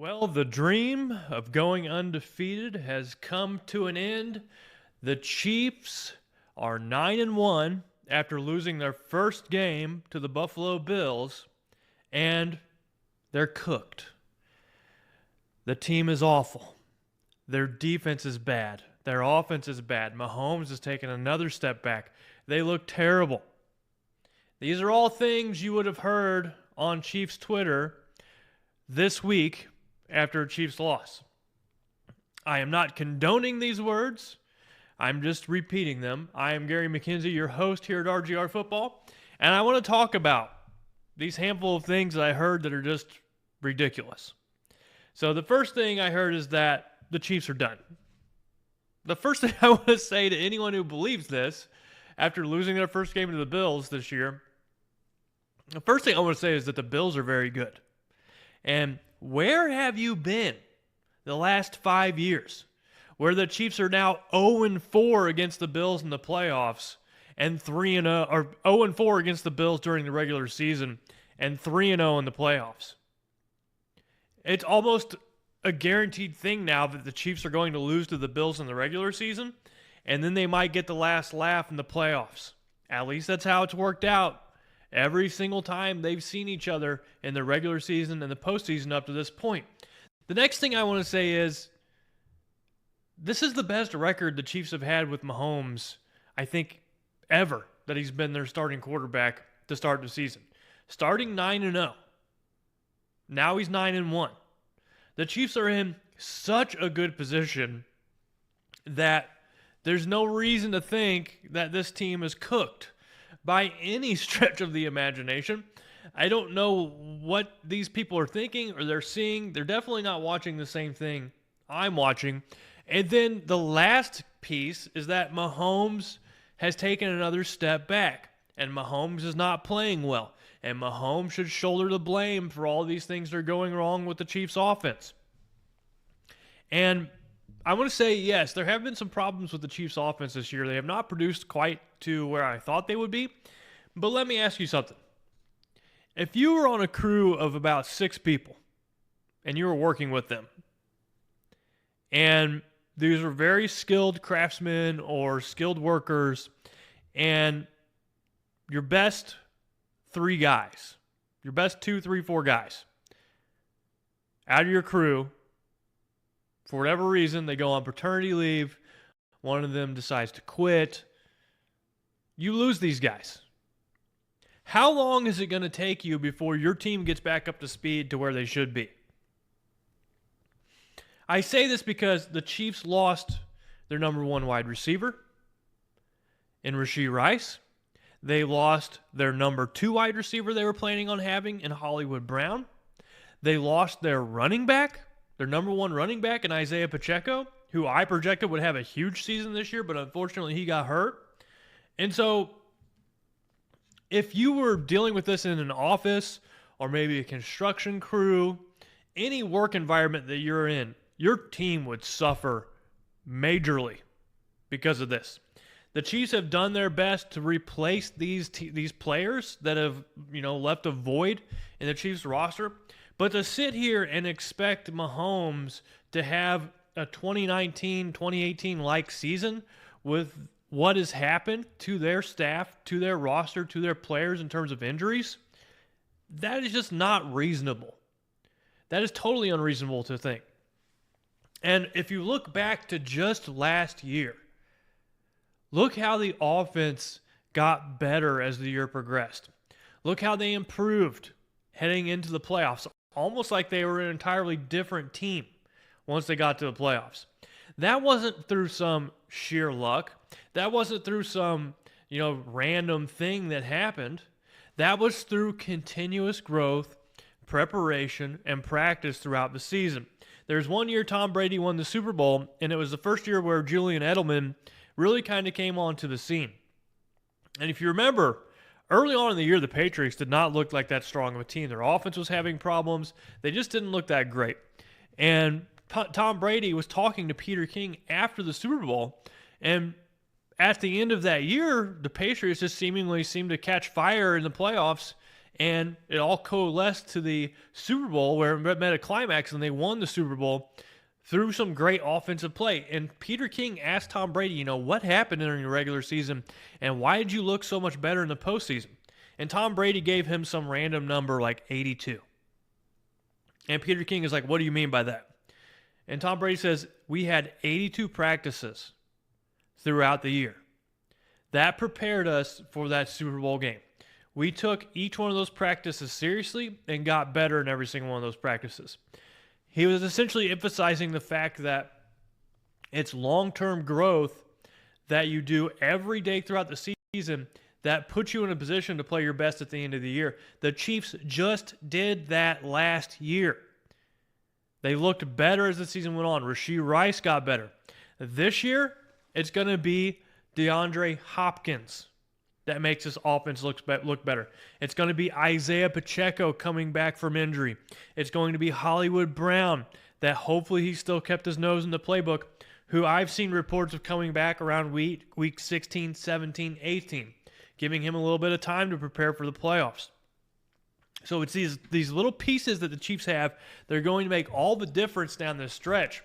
Well, the dream of going undefeated has come to an end. The Chiefs are 9-1 after losing their first game to the Buffalo Bills, and they're cooked. The team is awful. Their defense is bad. Their offense is bad. Mahomes has taken another step back. They look terrible. These are all things you would have heard on Chiefs Twitter this week after a Chiefs loss. I am not condoning these words. I'm just repeating them. I am Gary McKenzie, your host here at RGR Football, and I want to talk about these handful of things that I heard that are just ridiculous. So the first thing I heard is that the Chiefs are done. The first thing I want to say to anyone who believes this, after losing their first game to the Bills this year, the first thing I want to say is that the Bills are very good. And where have you been the last 5 years where the Chiefs are now 0-4 against the Bills in the playoffs and 3-0, or 0-4 against the Bills during the regular season and 3-0 in the playoffs? It's almost a guaranteed thing now that the Chiefs are going to lose to the Bills in the regular season, and then they might get the last laugh in the playoffs. At least that's how it's worked out every single time they've seen each other in the regular season and the postseason up to this point. The next thing I want to say is this is the best record the Chiefs have had with Mahomes, I think, ever, that he's been their starting quarterback to start the season. Starting 9-0. Now he's 9-1. The Chiefs are in such a good position that there's no reason to think that this team is cooked by any stretch of the imagination. I don't know what these people are thinking or they're seeing. They're definitely not watching the same thing I'm watching. And then the last piece is that Mahomes has taken another step back, and Mahomes is not playing well. And Mahomes should shoulder the blame for all these things that are going wrong with the Chiefs' offense. And I want to say, yes, there have been some problems with the Chiefs' offense this year. They have not produced quite to where I thought they would be. But let me ask you something. If you were on a crew of about 6 people and you were working with them, and these were very skilled craftsmen or skilled workers, and your best 3 guys, your best 2, 3, 4 guys out of your crew, for whatever reason, they go on paternity leave, one of them decides to quit, you lose these guys. How long is it going to take you before your team gets back up to speed to where they should be? I say this because the Chiefs lost their number 1 wide receiver in Rashee Rice. They lost their number 2 wide receiver they were planning on having in Hollywood Brown. They lost their running back, their number 1 running back in Isaiah Pacheco, who I projected would have a huge season this year, but unfortunately he got hurt. And so if you were dealing with this in an office or maybe a construction crew, any work environment that you're in, your team would suffer majorly because of this. The Chiefs have done their best to replace these players that have, left a void in the Chiefs roster. But to sit here and expect Mahomes to have a 2019, 2018-like season with what has happened to their staff, to their roster, to their players in terms of injuries, that is just not reasonable. That is totally unreasonable to think. And if you look back to just last year, look how the offense got better as the year progressed. Look how they improved heading into the playoffs, almost like they were an entirely different team once they got to the playoffs. That wasn't through some sheer luck. That wasn't through some, random thing that happened. That was through continuous growth, preparation, and practice throughout the season. There's one year Tom Brady won the Super Bowl, and it was the first year where Julian Edelman really kind of came onto the scene. And if you remember, early on in the year, the Patriots did not look like that strong of a team. Their offense was having problems. They just didn't look that great. And Tom Brady was talking to Peter King after the Super Bowl, and at the end of that year, the Patriots just seemingly seemed to catch fire in the playoffs And it all coalesced to the Super Bowl where it met a climax and they won the Super Bowl through some great offensive play. And Peter King asked Tom Brady, what happened during the regular season and why did you look so much better in the postseason? And Tom Brady gave him some random number like 82. And Peter King is like, what do you mean by that? And Tom Brady says, we had 82 practices throughout the year. That prepared us for that Super Bowl game. We took each one of those practices seriously and got better in every single one of those practices. He was essentially emphasizing the fact that it's long-term growth that you do every day throughout the season that puts you in a position to play your best at the end of the year. The Chiefs just did that last year. They looked better as the season went on. Rashee Rice got better. This year, it's going to be DeAndre Hopkins that makes this offense look better. It's going to be Isaiah Pacheco coming back from injury. It's going to be Hollywood Brown that hopefully he still kept his nose in the playbook, who I've seen reports of coming back around week 16, 17, 18, giving him a little bit of time to prepare for the playoffs. So it's these little pieces that the Chiefs have that are going to make all the difference down this stretch.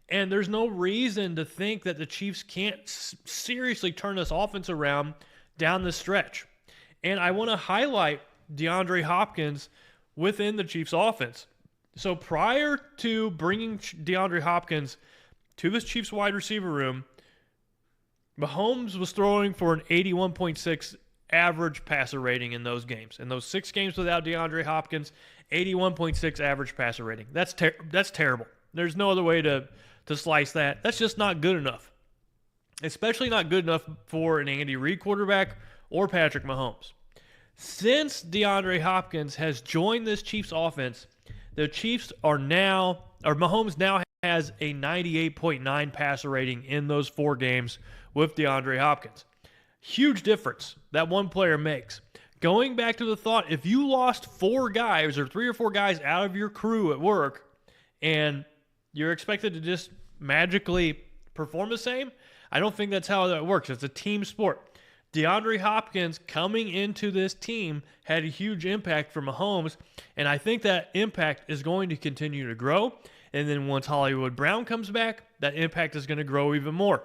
And there's no reason to think that the Chiefs can't seriously turn this offense around down the stretch. And I want to highlight DeAndre Hopkins within the Chiefs offense. So prior to bringing DeAndre Hopkins to this Chiefs wide receiver room, Mahomes was throwing for an 81.6 average passer rating in those games. In those 6 games without DeAndre Hopkins, 81.6 average passer rating. That's terrible. There's no other way to slice that. That's just not good enough. Especially not good enough for an Andy Reid quarterback or Patrick Mahomes. Since DeAndre Hopkins has joined this Chiefs offense, the Chiefs Mahomes now has a 98.9 passer rating in those 4 games with DeAndre Hopkins. Huge difference that one player makes. Going back to the thought, if you lost 4 guys or 3 or 4 guys out of your crew at work and you're expected to just magically perform the same, I don't think that's how that works. It's a team sport. DeAndre Hopkins coming into this team had a huge impact for Mahomes, and I think that impact is going to continue to grow. And then once Hollywood Brown comes back, that impact is going to grow even more.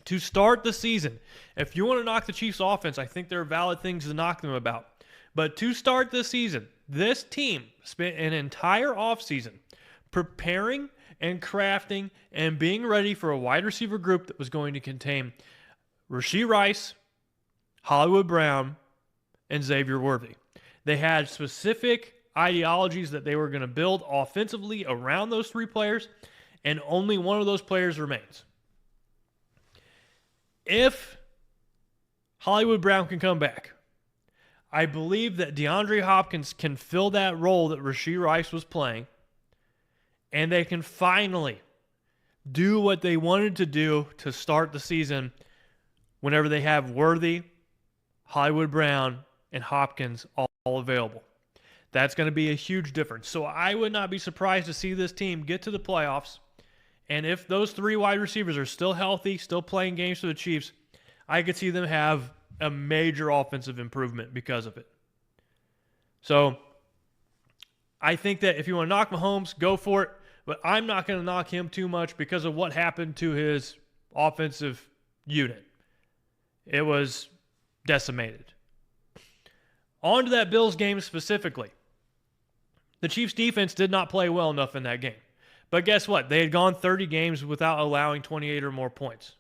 To start the season, if you want to knock the Chiefs offense, I think there are valid things to knock them about. But to start the season, this team spent an entire offseason preparing and crafting and being ready for a wide receiver group that was going to contain Rashee Rice, Hollywood Brown, and Xavier Worthy. They had specific ideologies that they were going to build offensively around those 3 players, and only one of those players remains. If Hollywood Brown can come back, I believe that DeAndre Hopkins can fill that role that Rashee Rice was playing, and they can finally do what they wanted to do to start the season whenever they have Worthy, Hollywood Brown, and Hopkins all available. That's going to be a huge difference. So I would not be surprised to see this team get to the playoffs. And if those 3 wide receivers are still healthy, still playing games for the Chiefs, I could see them have a major offensive improvement because of it. So I think that if you want to knock Mahomes, go for it. But I'm not going to knock him too much because of what happened to his offensive unit. It was decimated. On to that Bills game specifically. The Chiefs' defense did not play well enough in that game. But guess what? They had gone 30 games without allowing 28 or more points.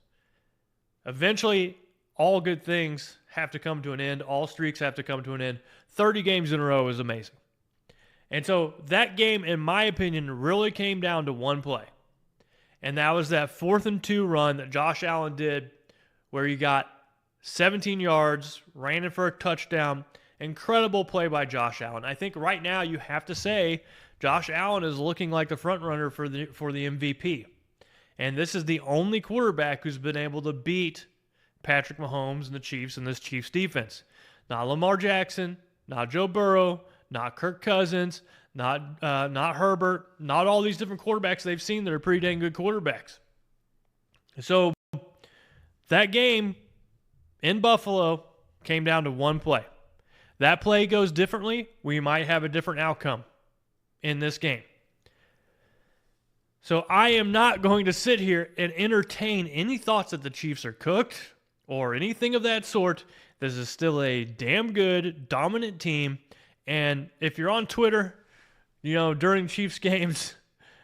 Eventually, all good things have to come to an end. All streaks have to come to an end. 30 games in a row is amazing. And so that game, in my opinion, really came down to one play. And that was that 4th and 2 run that Josh Allen did where he got 17 yards, ran in for a touchdown. Incredible play by Josh Allen. I think right now you have to say Josh Allen is looking like the front runner for the MVP. And this is the only quarterback who's been able to beat Patrick Mahomes and the Chiefs in this Chiefs defense. Not Lamar Jackson, not Joe Burrow, not Kirk Cousins, not Herbert, not all these different quarterbacks they've seen that are pretty dang good quarterbacks. So that game in Buffalo came down to one play. that play goes differently, we might have a different outcome in this game. So I am not going to sit here and entertain any thoughts that the Chiefs are cooked or anything of that sort. This is still a damn good, dominant team. And if you're on Twitter, during Chiefs games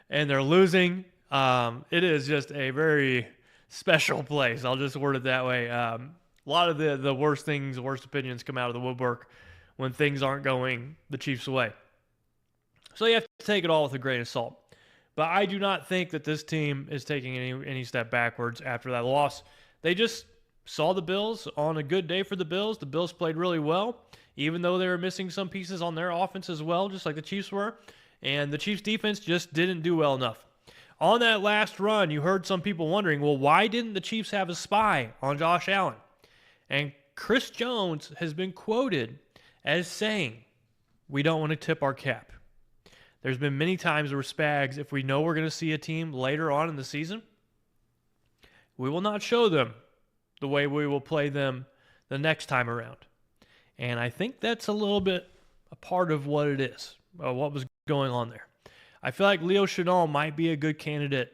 and they're losing, it is just a very special place. I'll just word it that way. A lot of the worst things, worst opinions come out of the woodwork when things aren't going the Chiefs' way. So you have to take it all with a grain of salt. But I do not think that this team is taking any step backwards after that loss. They just saw the Bills on a good day for the Bills. The Bills played really well, even though they were missing some pieces on their offense as well, just like the Chiefs were. And the Chiefs' defense just didn't do well enough. On that last run, you heard some people wondering, well, why didn't the Chiefs have a spy on Josh Allen? And Chris Jones has been quoted as saying, we don't want to tip our cap. There's been many times where Spags, if we know we're going to see a team later on in the season, we will not show them the way we will play them the next time around. And I think that's a little bit a part of what it is, what was going on there. I feel like Leo Chenal might be a good candidate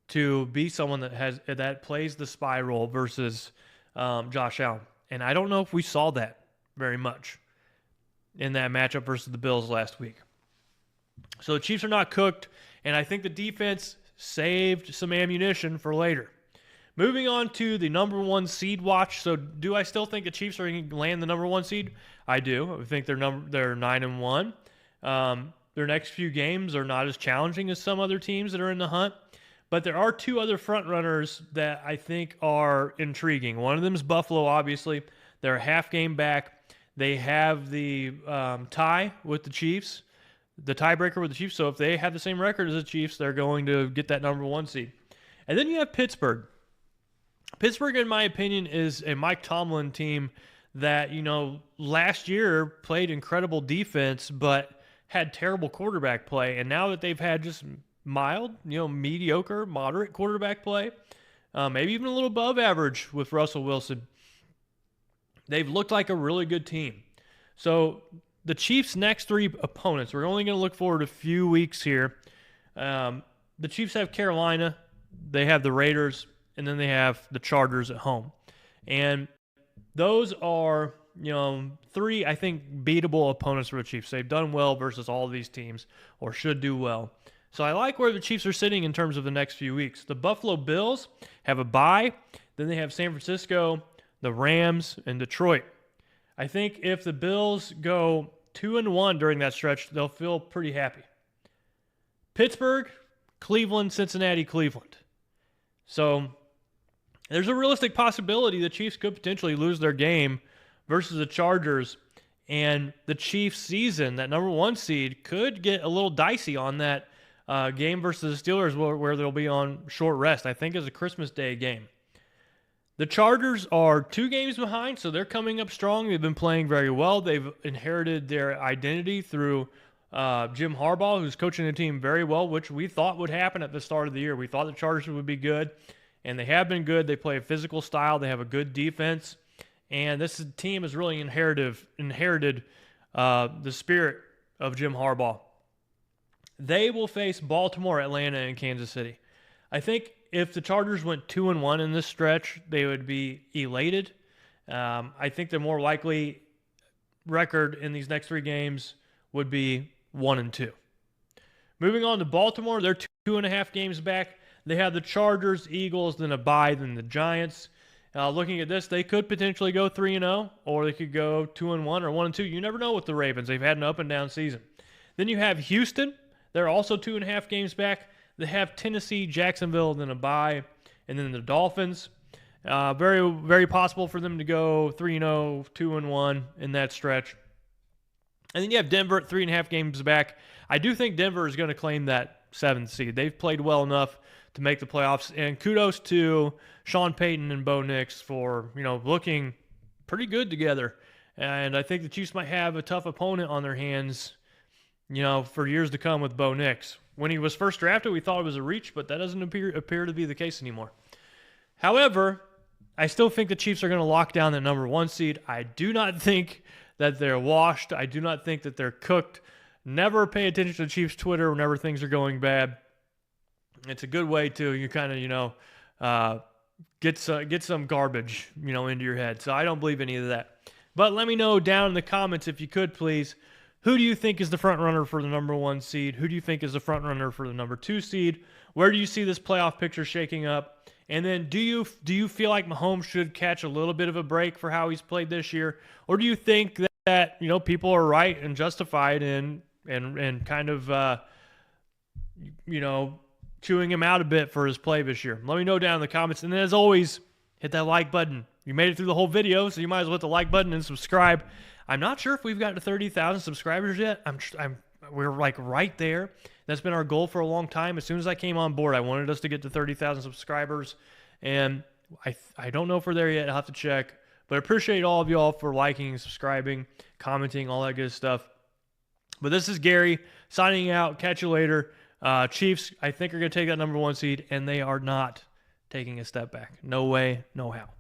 to be someone that plays the spy role versus Josh Allen. And I don't know if we saw that very much in that matchup versus the Bills last week. So the Chiefs are not cooked, and I think the defense saved some ammunition for later. Moving on to the number one seed watch. So do I still think the Chiefs are going to land the number one seed? I do. I think they're 9-1. Their next few games are not as challenging as some other teams that are in the hunt. But there are two other front runners that I think are intriguing. One of them is Buffalo, obviously. They're a half game back. They have the tie with the Chiefs, the tiebreaker with the Chiefs. So if they have the same record as the Chiefs, they're going to get that number one seed. And then you have Pittsburgh. Pittsburgh, in my opinion, is a Mike Tomlin team that, last year played incredible defense, but had terrible quarterback play. And now that they've had just mild, mediocre, moderate quarterback play, maybe even a little above average with Russell Wilson, they've looked like a really good team. So the Chiefs' next three opponents, we're only going to look forward a few weeks here. The Chiefs have Carolina, they have the Raiders, and then they have the Chargers at home. And those are, three, I think, beatable opponents for the Chiefs. They've done well versus all of these teams, or should do well. So I like where the Chiefs are sitting in terms of the next few weeks. The Buffalo Bills have a bye. Then they have San Francisco, the Rams, and Detroit. I think if the Bills go 2-1 during that stretch, they'll feel pretty happy. Pittsburgh, Cleveland, Cincinnati, Cleveland. So there's a realistic possibility the Chiefs could potentially lose their game versus the Chargers, and the Chiefs' season, that number one seed, could get a little dicey on that game versus the Steelers where they'll be on short rest. I think it's a Christmas Day game. The Chargers are 2 games behind, so they're coming up strong. They've been playing very well. They've inherited their identity through Jim Harbaugh, who's coaching the team very well, which we thought would happen at the start of the year. We thought the Chargers would be good, and they have been good. They play a physical style. They have a good defense, and this team has really inherited the spirit of Jim Harbaugh. They will face Baltimore, Atlanta, and Kansas City. I think if the Chargers went 2-1 in this stretch, they would be elated. I think the more likely record in these next 3 games would be 1-2. Moving on to Baltimore, they're 2.5 games back. They have the Chargers, Eagles, then a bye, then the Giants. Looking at this, they could potentially go 3-0, or they could go 2-1 or 1-2. You never know with the Ravens. They've had an up and down season. Then you have Houston. They're also 2.5 games back. They have Tennessee, Jacksonville, then a bye, and then the Dolphins. Very, very possible for them to go 3-0, 2-1 in that stretch. And then you have Denver at 3.5 games back. I do think Denver is going to claim that 7th seed. They've played well enough to make the playoffs. And kudos to Sean Payton and Bo Nix for, looking pretty good together. And I think the Chiefs might have a tough opponent on their hands, for years to come with Bo Nix. When he was first drafted, we thought it was a reach, but that doesn't appear to be the case anymore. However, I still think the Chiefs are going to lock down the number one seed. I do not think that they're washed. I do not think that they're cooked. Never pay attention to Chiefs Twitter whenever things are going bad. It's a good way to you kind of get some garbage into your head. So I don't believe any of that. But let me know down in the comments, if you could please, who do you think is the front runner for the number 1 seed? Who do you think is the front runner for the number 2 seed? Where do you see this playoff picture shaking up? And then do you feel like Mahomes should catch a little bit of a break for how he's played this year? Or do you think that people are right and justified in and kind of chewing him out a bit for his play this year? Let me know down in the comments. And then as always, hit that like button. You made it through the whole video, so you might as well hit the like button and subscribe. I'm not sure if we've gotten to 30,000 subscribers yet. We're like right there. That's been our goal for a long time. As soon as I came on board, I wanted us to get to 30,000 subscribers, and I don't know if we're there yet. I'll have to check. But I appreciate all of y'all for liking, subscribing, commenting, all that good stuff. But this is Gary signing out. Catch you later. Chiefs, I think, are going to take that number 1 seed, and they are not taking a step back. No way, no how.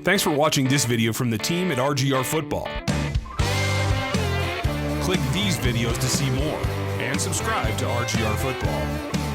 Thanks for watching this video from the team at RGR Football. Click these videos to see more and subscribe to RGR Football.